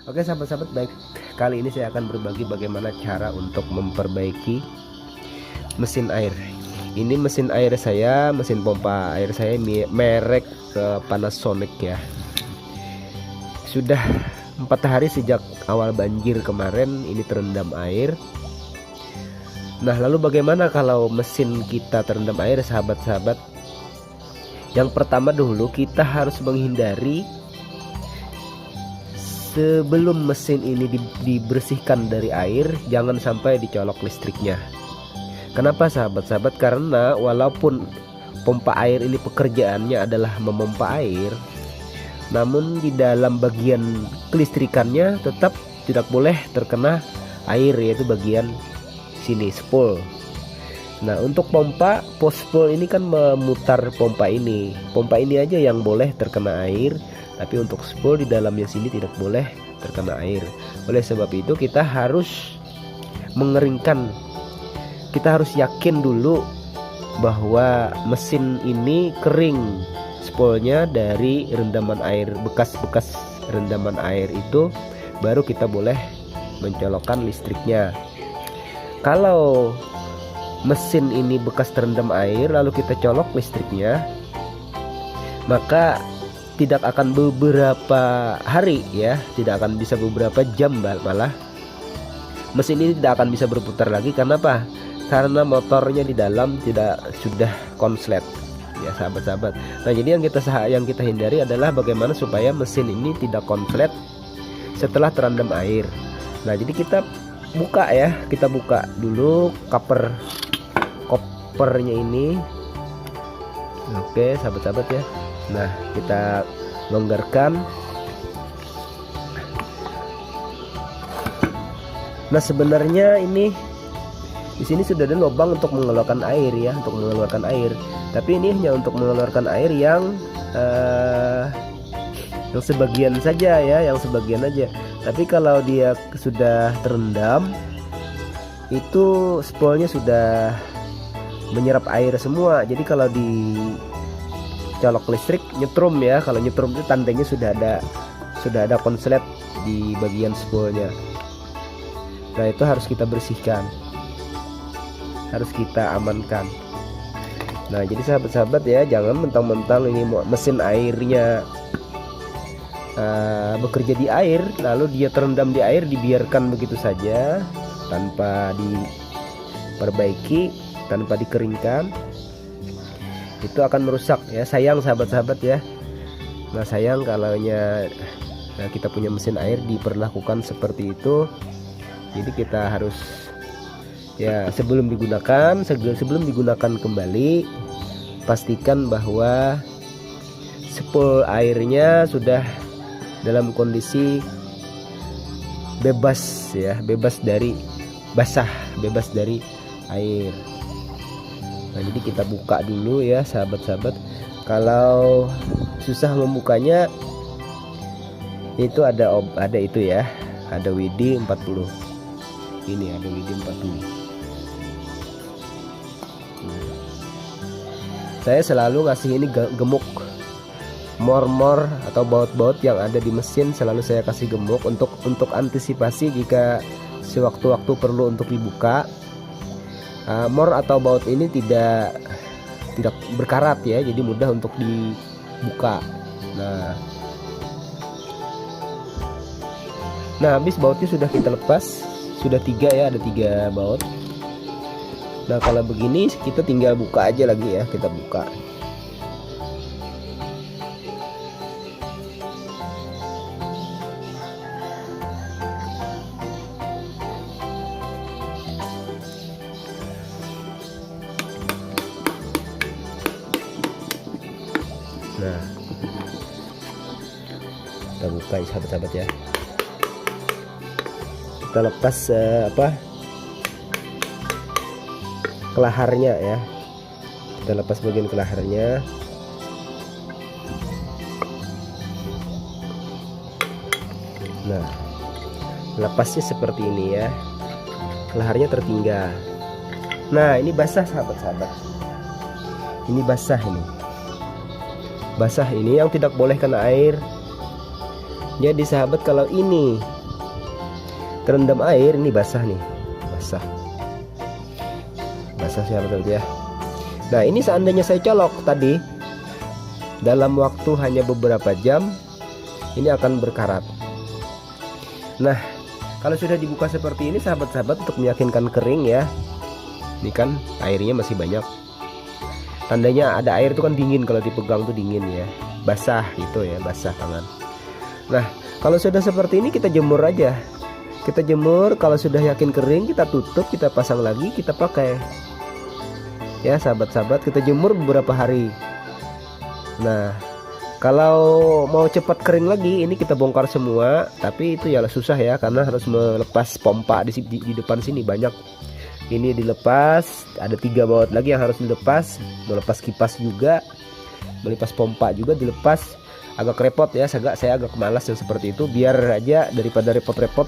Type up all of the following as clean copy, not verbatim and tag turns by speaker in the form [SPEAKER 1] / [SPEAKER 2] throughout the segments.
[SPEAKER 1] Oke sahabat-sahabat, baik, kali ini saya akan berbagi bagaimana cara untuk memperbaiki mesin air. Ini mesin air saya, mesin pompa air saya merek Panasonic ya. Sudah 4 hari sejak awal banjir kemarin ini terendam air. Nah, lalu bagaimana kalau mesin kita terendam air, sahabat-sahabat? Yang pertama dulu kita harus menghindari sebelum mesin ini dibersihkan dari air, jangan sampai dicolok listriknya. Kenapa sahabat-sahabat? Karena walaupun pompa air ini pekerjaannya adalah memompa air, namun di dalam bagian kelistrikannya tetap tidak boleh terkena air, yaitu bagian sini spool. Nah, untuk pompa pos spool ini kan memutar pompa ini. Pompa ini aja yang boleh terkena air, tapi untuk spool di dalamnya sini tidak boleh terkena air. Oleh sebab itu kita harus mengeringkan. Kita harus yakin dulu bahwa mesin ini kering spoolnya dari rendaman air, bekas-bekas rendaman air itu, baru kita boleh mencolokkan listriknya. Kalau mesin ini bekas terendam air lalu kita colok listriknya, maka tidak akan beberapa hari ya, tidak akan bisa beberapa jam malah mesin ini tidak akan bisa berputar lagi. Karena apa? Karena motornya di dalam sudah konslet ya sahabat-sahabat. Nah, jadi yang kita hindari adalah bagaimana supaya mesin ini tidak konslet setelah terendam air. Nah, jadi kita buka ya, kita buka dulu kopernya ini. Oke sahabat-sahabat ya. Nah, kita longgarkan. Nah, sebenarnya ini di sini sudah ada lubang untuk mengeluarkan air ya, untuk mengeluarkan air. Tapi ini hanya untuk mengeluarkan air yang sebagian saja ya, yang sebagian aja. Tapi kalau dia sudah terendam, itu spoolnya sudah menyerap air semua. Jadi kalau di colok listrik nyetrum ya, kalau nyetrum itu tandanya sudah ada konslet di bagian spoolnya. Nah, itu harus kita bersihkan, harus kita amankan. Nah, jadi sahabat-sahabat ya, jangan mentang-mentang ini mesin airnya bekerja di air lalu dia terendam di air dibiarkan begitu saja tanpa diperbaiki, tanpa dikeringkan. Itu akan merusak ya, sayang sahabat-sahabat ya. Nah, sayang kalau kita punya mesin air diperlakukan seperti itu. Jadi kita harus ya, sebelum digunakan kembali, pastikan bahwa spool airnya sudah dalam kondisi bebas ya, bebas dari basah, bebas dari air. Nah, jadi kita buka dulu ya sahabat-sahabat. Kalau susah membukanya, itu ada itu ya, ada WD 40. Ini ada WD 40. Saya selalu ngasih ini gemuk mor-mor atau baut-baut yang ada di mesin, selalu saya kasih gemuk untuk antisipasi jika sewaktu-waktu perlu untuk dibuka. Mor atau baut ini tidak berkarat ya, jadi mudah untuk dibuka. Nah, habis bautnya sudah kita lepas, sudah 3 ya, ada 3 baut. Nah, kalau begini kita tinggal buka aja lagi ya, kita buka. Nah, kita buka ya sahabat-sahabat ya. Kita lepas kelaharnya ya. Kita lepas bagian kelaharnya. Nah, lepasnya seperti ini ya. Kelaharnya tertinggal. Nah, ini basah sahabat-sahabat. Ini basah ini. Basah ini yang tidak boleh kena air. Jadi sahabat, kalau ini terendam air, ini basah nih, basah sahabat ya. Nah ini seandainya saya colok tadi dalam waktu hanya beberapa jam, ini akan berkarat. Nah kalau sudah dibuka seperti ini sahabat-sahabat, untuk meyakinkan kering ya, ini kan airnya masih banyak, tandanya ada air itu kan dingin, kalau dipegang tuh dingin ya, basah gitu ya, basah tangan. Nah kalau sudah seperti ini kita jemur aja, kita jemur. Kalau sudah yakin kering kita tutup, kita pasang lagi, kita pakai ya sahabat-sahabat. Kita jemur beberapa hari. Nah kalau mau cepat kering lagi, ini kita bongkar semua, tapi itu ya susah ya, karena harus melepas pompa di depan sini banyak. Ini dilepas, ada 3 baut lagi yang harus dilepas, melepas kipas juga, melepas pompa juga dilepas. Agak repot ya, saya agak malas yang seperti itu. Biar aja daripada repot-repot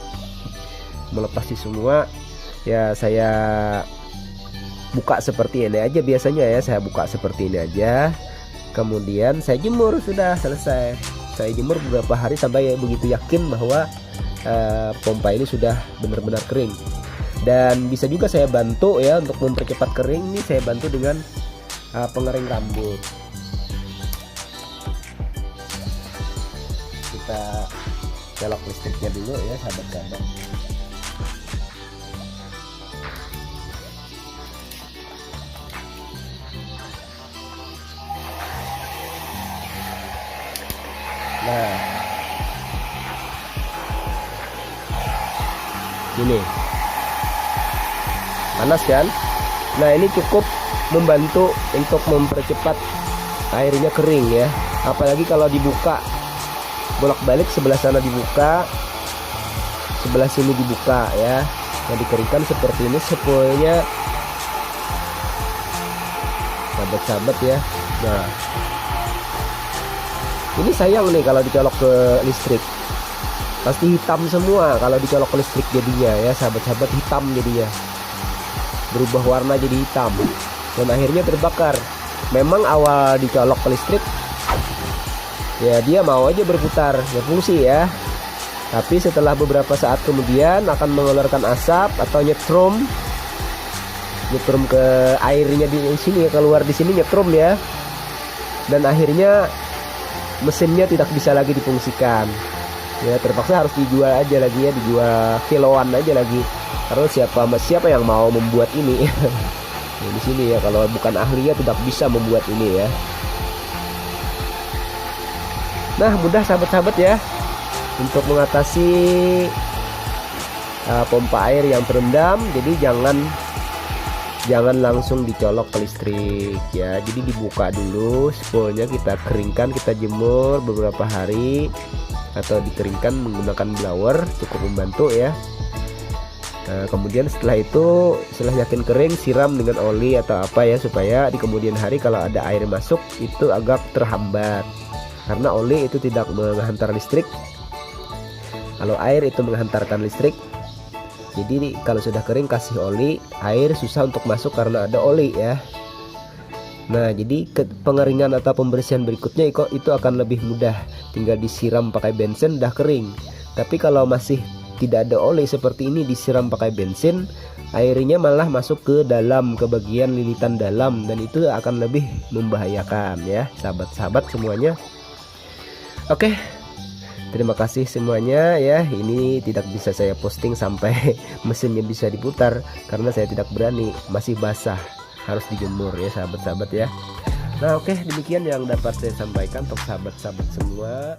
[SPEAKER 1] melepas semua ya, saya buka seperti ini aja biasanya ya, saya buka seperti ini aja, kemudian saya jemur, sudah selesai. Saya jemur beberapa hari sampai begitu yakin bahwa pompa ini sudah benar-benar kering. Dan bisa juga saya bantu ya untuk mempercepat kering. Ini saya bantu dengan pengering rambut. Kita colok listriknya dulu ya sahabat-sahabat. Nah ini panas kan. Nah ini cukup membantu untuk mempercepat airnya kering ya. Apalagi kalau dibuka bolak-balik, sebelah sana dibuka, sebelah sini dibuka ya. Nah dikeringkan seperti ini sepulnya sahabat-sahabat ya. Nah ini sayang nih kalau dicolok ke listrik, pasti hitam semua kalau dicolok ke listrik jadinya ya sahabat-sahabat, hitam jadinya, berubah warna jadi hitam dan akhirnya terbakar. Memang awal dicolok ke listrik ya dia mau aja berputar, berfungsi ya, tapi setelah beberapa saat kemudian akan mengeluarkan asap atau nyetrum ke airnya di sini, keluar di sini nyetrum ya, dan akhirnya mesinnya tidak bisa lagi difungsikan ya, terpaksa harus dijual aja lagi ya, dijual kiloan aja lagi. Karena siapa yang mau membuat ini ya, di sini ya, kalau bukan ahli ya tidak bisa membuat ini ya. Nah mudah sahabat-sahabat ya untuk mengatasi pompa air yang terendam. Jadi jangan langsung dicolok ke listrik ya. Jadi dibuka dulu spoolnya, kita keringkan, kita jemur beberapa hari, atau dikeringkan menggunakan blower, cukup membantu ya. Nah, kemudian setelah itu, setelah yakin kering, siram dengan oli atau apa ya, supaya di kemudian hari kalau ada air masuk itu agak terhambat, karena oli itu tidak menghantar listrik, kalau air itu menghantarkan listrik. Jadi kalau sudah kering kasih oli, air susah untuk masuk karena ada oli ya. Nah jadi pengeringan atau pembersihan berikutnya itu akan lebih mudah, tinggal disiram pakai bensin udah kering. Tapi kalau masih tidak ada oli seperti ini, disiram pakai bensin, airnya malah masuk ke dalam, ke bagian lilitan dalam, dan itu akan lebih membahayakan ya sahabat-sahabat semuanya. Oke, terima kasih semuanya ya. Ini tidak bisa saya posting sampai mesinnya bisa diputar karena saya tidak berani, masih basah, harus dijemur ya sahabat-sahabat ya. Nah oke, demikian yang dapat saya sampaikan untuk sahabat-sahabat semua.